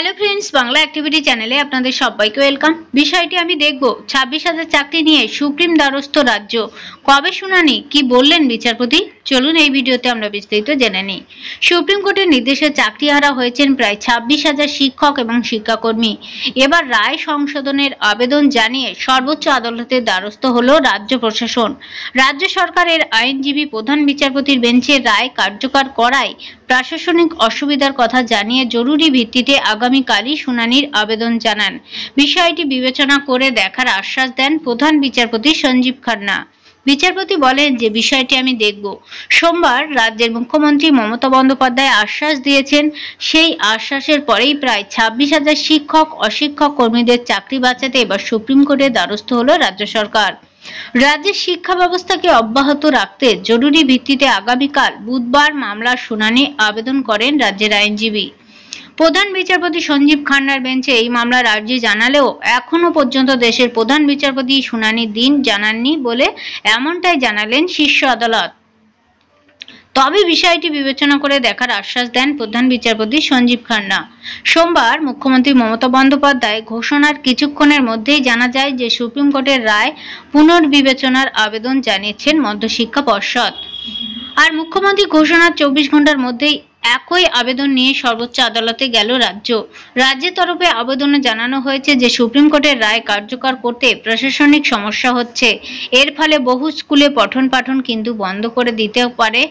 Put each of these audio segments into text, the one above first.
Hello friends, Bangla activity চ্যানেলে আপনাদের সবাইকে ওয়েলকাম। বিষয়টি আমি দেখব 26,000 চাকরি নিয়ে সুপ্রিম দ্বারস্থ রাজ্য, কবে শুনানি, কি বললেন বিচারপতি। চলুন এই ভিডিওতে আমরা বিস্তারিত জেনে নিই। সুপ্রিম কোর্টের নির্দেশে চাকরিহারা হয়েছেন প্রায় 26,000 শিক্ষক এবং শিক্ষাকর্মী। এবার রায় সংশোধনের আবেদন জানিয়ে সর্বোচ্চ আদালতের দ্বারস্থ হল রাজ্য প্রশাসন। রাজ্য সরকারের আইনজীবী প্রধান বিচারপতির বেঞ্চের রায় কার্যকর করায় প্রশাসনিক অসুবিধার কথা জানিয়ে জরুরি ভিত্তিতে আগামীকালই শুনানির আবেদন জানান। বিষয়টি বিবেচনা করে দেখার আশ্বাস দেন প্রধান বিচারপতি সঞ্জীব খান্না। বিচারপতি বলেন যে বিষয়টি আমি দেখব। সোমবার রাজ্যের মুখ্যমন্ত্রী মমতা বন্দ্যোপাধ্যায় আশ্বাস দিয়েছেন, সেই আশ্বাসের পরেই প্রায় 26,000 শিক্ষক অশিক্ষক কর্মীদের চাকরি বাঁচাতে এবার সুপ্রিম কোর্টের দ্বারস্থ হল রাজ্য সরকার। রাজ্যের শিক্ষা ব্যবস্থাকে অব্যাহত রাখতে জরুরি ভিত্তিতে আগামীকাল বুধবার মামলার শুনানি আবেদন করেন রাজ্যের আইনজীবী। প্রধান বিচারপতি সঞ্জীব খান্নার বেঞ্চে এই মামলার আর্জি জানালেও এখনো পর্যন্ত দেশের প্রধান বিচারপতি শুনানির দিন জানাননি বলে এমনটাই জানালেন শীর্ষ আদালত। তবে বিষয়টি বিবেচনা করে দেখার আশ্বাস দেন প্রধান বিচারপতি সঞ্জীব খান্না। সোমবার মুখ্যমন্ত্রী মমতা বন্দ্যোপাধ্যায় ঘোষণার কিছুক্ষণের মধ্যেই জানা যায় যে সুপ্রিম কোর্টের রায় পুনর্বিবেচনার আবেদন জানিয়েছেন মধ্যশিক্ষা পর্ষদ। আর মুখ্যমন্ত্রী ঘোষণার 24 ঘন্টার মধ্যেই একই আবেদন নিয়ে সর্বোচ্চ আদালতে গেল রাজ্য। রাজ্যের তরফে আবেদনে জানানো হয়েছে যে সুপ্রিম কোর্টের রায় কার্যকর করতে প্রশাসনিক সমস্যা হচ্ছে। এর ফলে বহু স্কুলে পঠন পাঠন কিন্তু বন্ধ করে দিতে পারে।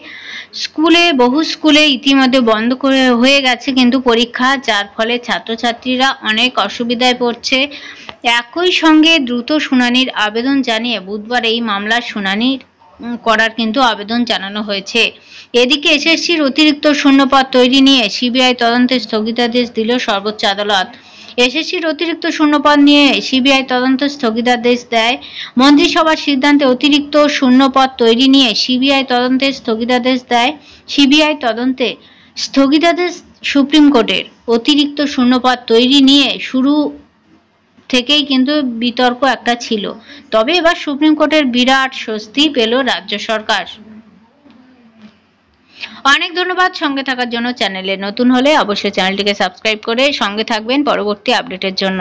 বহু স্কুলে ইতিমধ্যে বন্ধ করে হয়ে গেছে কিন্তু পরীক্ষা, যার ফলে ছাত্রছাত্রীরা অনেক অসুবিধায় পড়ছে। একই সঙ্গে দ্রুত শুনানির আবেদন জানিয়ে বুধবার এই মামলার শুনানি করার কিন্তু আবেদন জানানো হয়েছে। এদিকে এসএসসির অতিরিক্ত শূন্যপদ তৈরি নিয়ে সিবিআই তদন্তের স্থগিতাদেশ দিল সর্বোচ্চ আদালত। এসএসসির অতিরিক্ত শূন্যপদ নিয়ে সিবিআই তদন্তের স্থগিতাদেশ দেয়। মন্ত্রিসভার সিদ্ধান্তে অতিরিক্ত শূন্যপদ তৈরি নিয়ে সিবিআই তদন্তের স্থগিতাদেশ দেয়। সিবিআই তদন্তে স্থগিতাদেশ সুপ্রিম কোর্টের। অতিরিক্ত শূন্যপদ তৈরি নিয়ে শুরু থেকেই কিন্তু বিতর্ক একটা ছিল, তবে এবার সুপ্রিম কোর্টের বিরাট স্বস্তি পেল রাজ্য সরকার। অনেক ধন্যবাদ সঙ্গে থাকার জন্য। চ্যানেলে নতুন হলে অবশ্যই চ্যানেলটিকে সাবস্ক্রাইব করে সঙ্গে থাকবেন পরবর্তী আপডেটের জন্য।